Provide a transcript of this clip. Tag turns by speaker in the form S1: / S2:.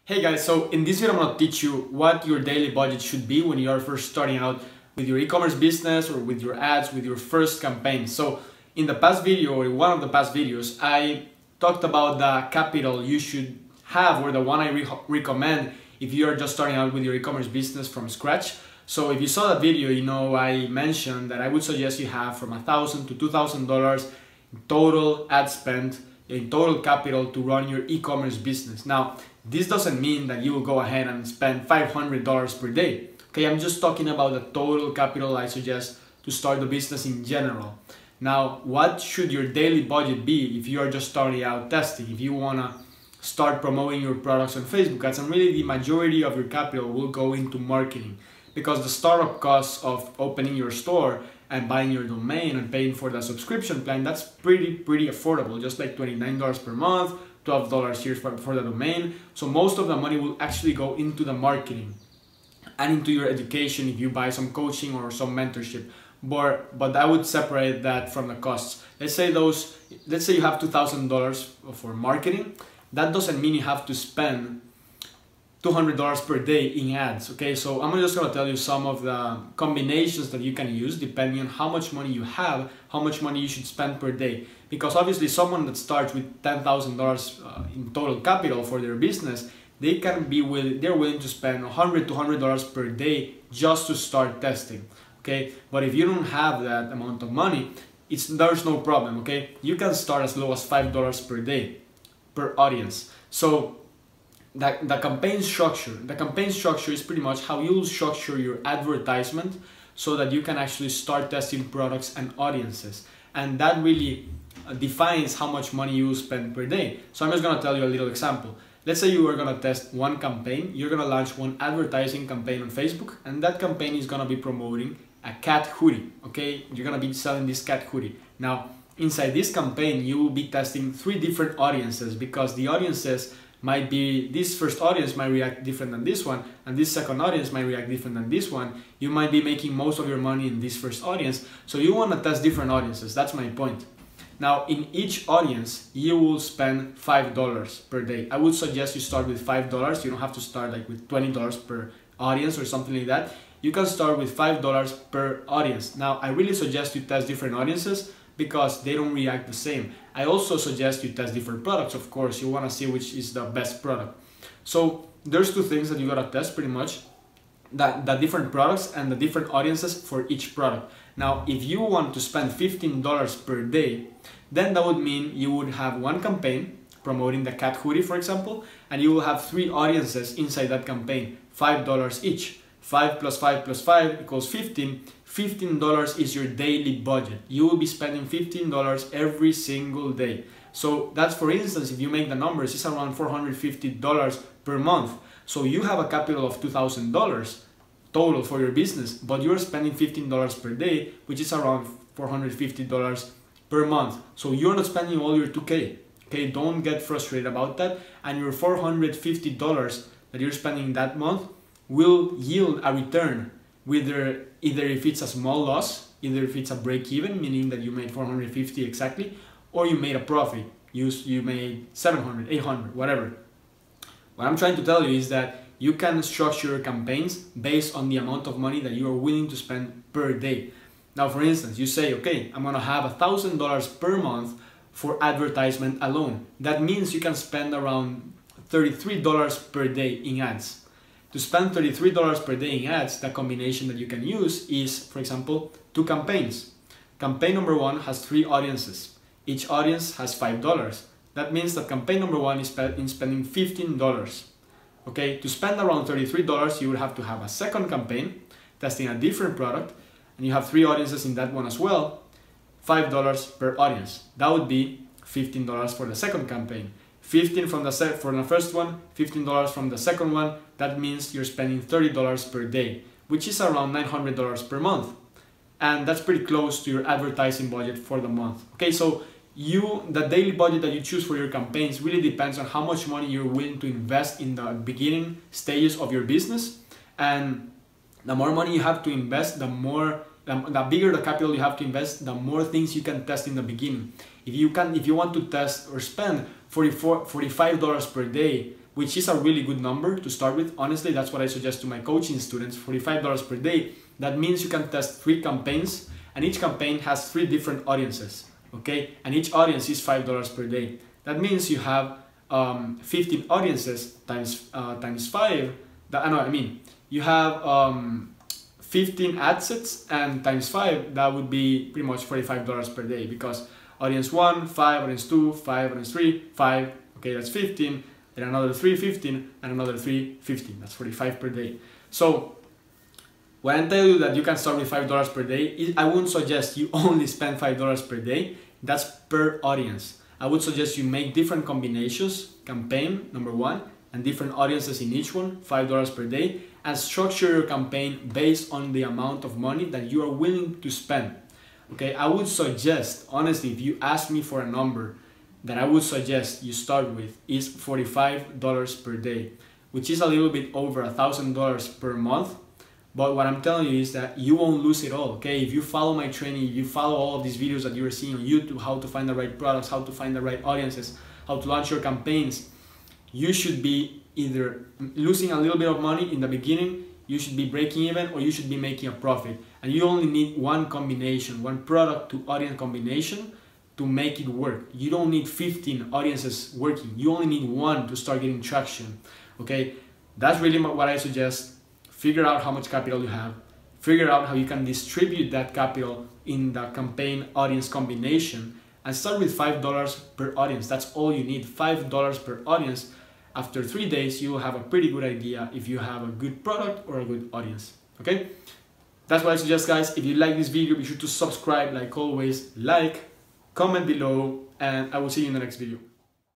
S1: Hey guys, so in this video I'm going to teach you what your daily budget should be when you are first starting out with your e-commerce business or with your ads, with your first campaign. So in the past video, or in one of the past videos, I talked about the capital you should have, or the one I recommend if you are just starting out with your e-commerce business from scratch. So if you saw that video, you know I mentioned that I would suggest you have from $1,000 to $2,000 total ad spend, in total capital to run your e-commerce business. Now, this doesn't mean that you will go ahead and spend $500 per day. Okay, I'm just talking about the total capital I suggest to start the business in general. Now, what should your daily budget be if you are just starting out testing? If you wanna start promoting your products on Facebook ads, and really the majority of your capital will go into marketing, because the startup costs of opening your store and buying your domain and paying for the subscription plan, that's pretty affordable, just like $29 per month, $12 here for the domain. So most of the money will actually go into the marketing and into your education if you buy some coaching or some mentorship. But I would separate that from the costs. Let's say you have $2,000 for marketing. That doesn't mean you have to spend $200 per day in ads. Okay, so I'm just going to tell you some of the combinations that you can use depending on how much money you have, how much money you should spend per day. Because obviously someone that starts with $10,000 in total capital for their business, they're willing to spend $100 to $200 per day just to start testing. Okay, but if you don't have that amount of money, there's no problem. Okay, you can start as low as $5 per day per audience. So the campaign structure is pretty much how you'll structure your advertisement so that you can actually start testing products and audiences, and that really defines how much money you will spend per day. So I'm just going to tell you a little example. Let's say you are going to test one campaign. You're going to launch one advertising campaign on Facebook, and that campaign is going to be promoting a cat hoodie. Okay, you're going to be selling this cat hoodie. Now inside this campaign you will be testing 3 different audiences, because the audiences might be, this first audience might react different than this one, and this second audience might react different than this one. You might be making most of your money in this first audience, so you want to test different audiences. That's my point. Now in each audience you will spend $5 per day. I would suggest you start with $5. You don't have to start like with $20 per audience or something like that. You can start with $5 per audience. Now I really suggest you test different audiences because they don't react the same. I also suggest you test different products. Of course, you want to see which is the best product. So there's 2 things that you gotta test pretty much, the different products and the different audiences for each product. Now, if you want to spend $15 per day, then that would mean you would have one campaign promoting the cat hoodie, for example, and you will have 3 audiences inside that campaign, $5 each. 5 plus 5 plus 5 equals 15. $15 is your daily budget. You will be spending $15 every single day. So that's, for instance, if you make the numbers, it's around $450 per month. So you have a capital of $2,000 total for your business, but you're spending $15 per day, which is around $450 per month. So you're not spending all your 2K. Okay, don't get frustrated about that. And your $450 that you're spending that month will yield a return, either if it's a small loss, either if it's a break even, meaning that you made 450 exactly, or you made a profit, you made 700, 800, whatever. What I'm trying to tell you is that you can structure your campaigns based on the amount of money that you are willing to spend per day. Now, for instance, you say, okay, I'm gonna have $1,000 per month for advertisement alone. That means you can spend around $33 per day in ads. To spend $33 per day in ads, the combination that you can use is, for example, 2 campaigns. Campaign number 1 has 3 audiences. Each audience has $5. That means that campaign number 1 is spending $15. Okay, to spend around $33, you will have to have a second campaign testing a different product, and you have 3 audiences in that one as well, $5 per audience. That would be $15 for the second campaign. 15 from the first one, $15 from the second one. That means you're spending $30 per day, which is around $900 per month. And that's pretty close to your advertising budget for the month. Okay, so the daily budget that you choose for your campaigns really depends on how much money you're willing to invest in the beginning stages of your business. And the more money you have to invest, the bigger the capital you have to invest, the more things you can test in the beginning. If you want to test or spend $45 per day which is a really good number to start with. Honestly, that's what I suggest to my coaching students, $45 per day. That means you can test 3 campaigns, and each campaign has 3 different audiences, okay? And each audience is $5 per day. That means you have 15 audiences times 5. You have 15 ad sets, and times 5, that would be pretty much $45 per day, because audience 1, 5, audience 2, 5, audience 3, 5, okay, that's 15, then another 3, 15, and another 3, 15, that's 45 per day. So when I tell you that you can start with $5 per day, I wouldn't suggest you only spend $5 per day, that's per audience. I would suggest you make different combinations, campaign, number 1, and different audiences in each one, $5 per day, and structure your campaign based on the amount of money that you are willing to spend. Okay, I would suggest, honestly, if you ask me for a number that I would suggest you start with is $45 per day, which is a little bit over $1,000 per month. But what I'm telling you is that you won't lose it all, okay? If you follow my training, you follow all of these videos that you're seeing on YouTube, how to find the right products, how to find the right audiences, how to launch your campaigns, you should be either losing a little bit of money in the beginning, you should be breaking even, or you should be making a profit. And you only need one combination, one product to audience combination to make it work. You don't need 15 audiences working. You only need one to start getting traction, okay? That's really what I suggest. Figure out how much capital you have. Figure out how you can distribute that capital in the campaign audience combination, and start with $5 per audience. That's all you need, $5 per audience. After 3 days, you will have a pretty good idea if you have a good product or a good audience, okay? That's what I suggest, guys. If you like this video, be sure to subscribe, like always, comment below, and I will see you in the next video.